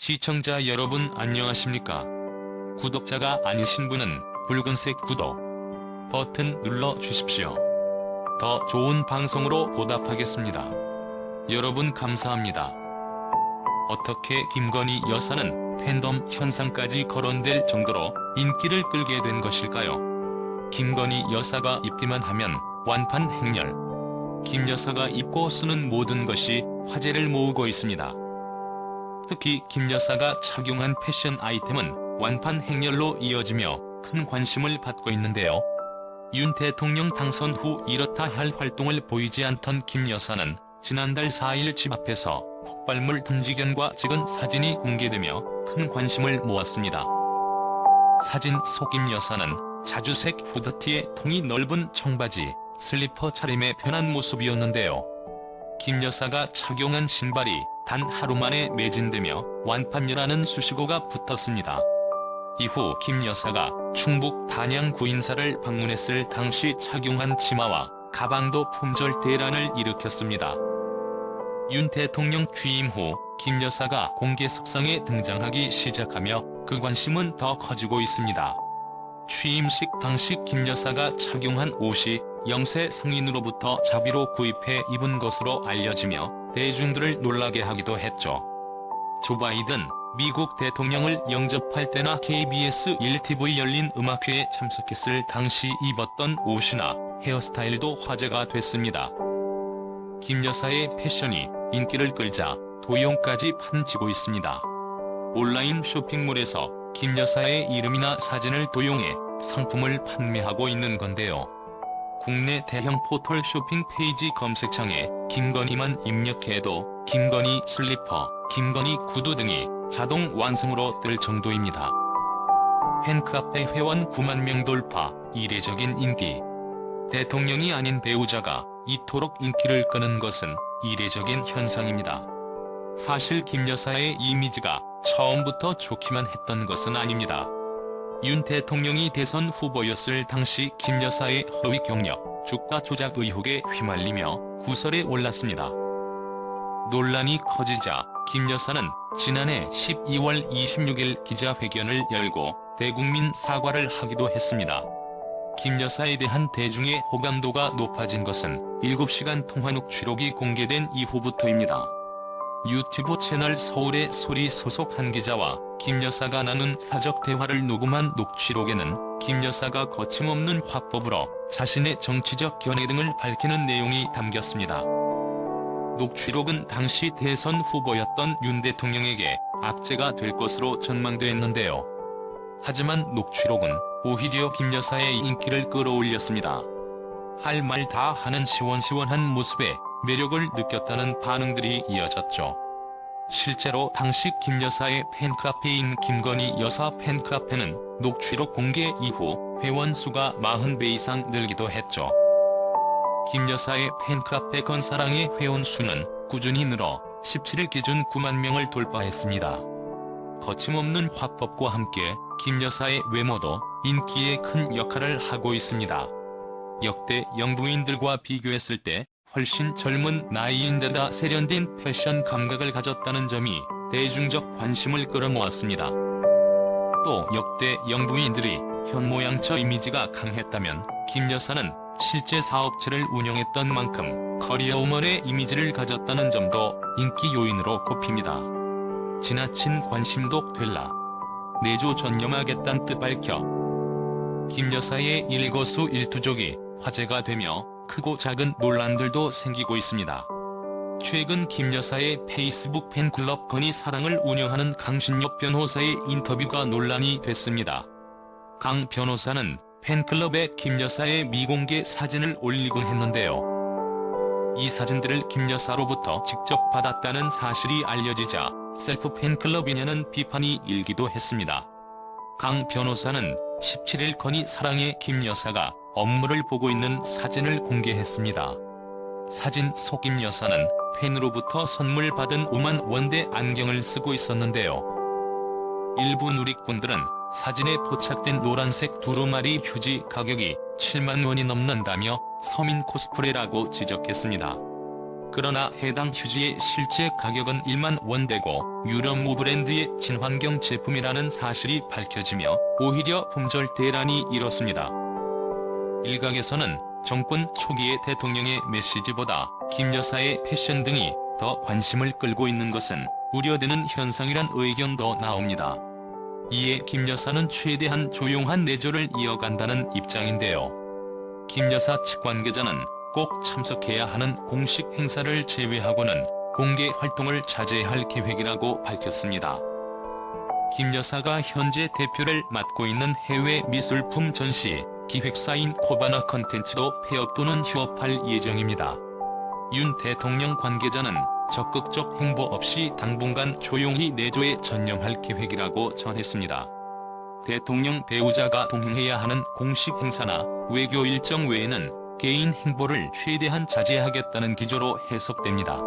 시청자 여러분 안녕하십니까? 구독자가 아니신 분은 붉은색 구독 버튼 눌러 주십시오. 더 좋은 방송으로 보답하겠습니다. 여러분 감사합니다. 어떻게 김건희 여사는 팬덤 현상까지 거론될 정도로 인기를 끌게 된 것일까요? 김건희 여사가 입기만 하면 완판 행렬. 김 여사가 입고 쓰는 모든 것이 화제를 모으고 있습니다. 특히 김 여사가 착용한 패션 아이템은 완판 행렬로 이어지며 큰 관심을 받고 있는데요. 윤 대통령 당선 후 이렇다 할 활동을 보이지 않던 김 여사는 지난달 4일 집 앞에서 폭발물 탐지견과 찍은 사진이 공개되며 큰 관심을 모았습니다. 사진 속 김 여사는 자주색 후드티에 통이 넓은 청바지, 슬리퍼 차림의 편한 모습이었는데요. 김 여사가 착용한 신발이 단 하루 만에 매진되며 완판녀라는 수식어가 붙었습니다. 이후 김 여사가 충북 단양구 인사를 방문했을 당시 착용한 치마와 가방도 품절 대란을 일으켰습니다. 윤 대통령 취임 후 김 여사가 공개석상에 등장하기 시작하며 그 관심은 더 커지고 있습니다. 취임식 당시 김 여사가 착용한 옷이 영세 상인으로부터 자비로 구입해 입은 것으로 알려지며 대중들을 놀라게 하기도 했죠. 조 바이든 미국 대통령을 영접할 때나 KBS 1TV 열린 음악회에 참석했을 당시 입었던 옷이나 헤어스타일도 화제가 됐습니다. 김 여사의 패션이 인기를 끌자 도용까지 판치고 있습니다. 온라인 쇼핑몰에서 김 여사의 이름이나 사진을 도용해 상품을 판매하고 있는 건데요. 국내 대형 포털 쇼핑 페이지 검색창에 김건희만 입력해도 김건희 슬리퍼, 김건희 구두 등이 자동 완성으로 뜰 정도입니다. 팬카페 회원 9만 명 돌파, 이례적인 인기. 대통령이 아닌 배우자가 이토록 인기를 끄는 것은 이례적인 현상입니다. 사실 김 여사의 이미지가 처음부터 좋기만 했던 것은 아닙니다. 윤 대통령이 대선 후보였을 당시 김 여사의 허위 경력, 주가 조작 의혹에 휘말리며 구설에 올랐습니다. 논란이 커지자 김 여사는 지난해 12월 26일 기자회견을 열고 대국민 사과를 하기도 했습니다. 김 여사에 대한 대중의 호감도가 높아진 것은 7시간 통화 녹취록이 공개된 이후부터입니다. 유튜브 채널 서울의 소리 소속 한 기자와 김 여사가 나눈 사적 대화를 녹음한 녹취록에는 김 여사가 거침없는 화법으로 자신의 정치적 견해 등을 밝히는 내용이 담겼습니다. 녹취록은 당시 대선 후보였던 윤 대통령에게 악재가 될 것으로 전망됐는데요. 하지만 녹취록은 오히려 김 여사의 인기를 끌어올렸습니다. 할 말 다 하는 시원시원한 모습에 매력을 느꼈다는 반응들이 이어졌죠. 실제로 당시 김 여사의 팬카페인 김건희 여사 팬카페는 녹취록 공개 이후 회원 수가 40배 이상 늘기도 했죠. 김 여사의 팬카페 건사랑의 회원 수는 꾸준히 늘어 17일 기준 9만 명을 돌파했습니다. 거침없는 화법과 함께 김 여사의 외모도 인기에 큰 역할을 하고 있습니다. 역대 영부인들과 비교했을 때 훨씬 젊은 나이인데다 세련된 패션 감각을 가졌다는 점이 대중적 관심을 끌어모았습니다. 또 역대 영부인들이 현모양처 이미지가 강했다면 김 여사는 실제 사업체를 운영했던 만큼 커리어우먼의 이미지를 가졌다는 점도 인기 요인으로 꼽힙니다. 지나친 관심도 될라. 내조 전념하겠다는 뜻 밝혀 김 여사의 일거수일투족이 화제가 되며 크고 작은 논란들도 생기고 있습니다. 최근 김 여사의 페이스북 팬클럽 건희 사랑을 운영하는 강신엽 변호사의 인터뷰가 논란이 됐습니다. 강 변호사는 팬클럽에 김 여사의 미공개 사진을 올리곤 했는데요. 이 사진들을 김 여사로부터 직접 받았다는 사실이 알려지자 셀프 팬클럽이냐는 비판이 일기도 했습니다. 강 변호사는 17일 건희 사랑의 김 여사가 업무를 보고 있는 사진을 공개했습니다. 사진 속 김 여사는 팬으로부터 선물 받은 5만 원대 안경을 쓰고 있었는데요. 일부 누리꾼들은 사진에 포착된 노란색 두루마리 휴지 가격이 7만 원이 넘는다며 서민 코스프레라고 지적했습니다. 그러나 해당 휴지의 실제 가격은 1만 원대고 유럽 무브랜드의 친환경 제품이라는 사실이 밝혀지며 오히려 품절 대란이 일었습니다. 일각에서는 정권 초기의 대통령의 메시지보다 김 여사의 패션 등이 더 관심을 끌고 있는 것은 우려되는 현상이란 의견도 나옵니다. 이에 김 여사는 최대한 조용한 내조를 이어간다는 입장인데요. 김 여사 측 관계자는 꼭 참석해야 하는 공식 행사를 제외하고는 공개 활동을 자제할 계획이라고 밝혔습니다. 김 여사가 현재 대표를 맡고 있는 해외 미술품 전시 기획사인 코바나 컨텐츠도 폐업 또는 휴업할 예정입니다. 윤 대통령 관계자는 적극적 행보 없이 당분간 조용히 내조에 전념할 계획이라고 전했습니다. 대통령 배우자가 동행해야 하는 공식 행사나 외교 일정 외에는 개인 행보를 최대한 자제하겠다는 기조로 해석됩니다.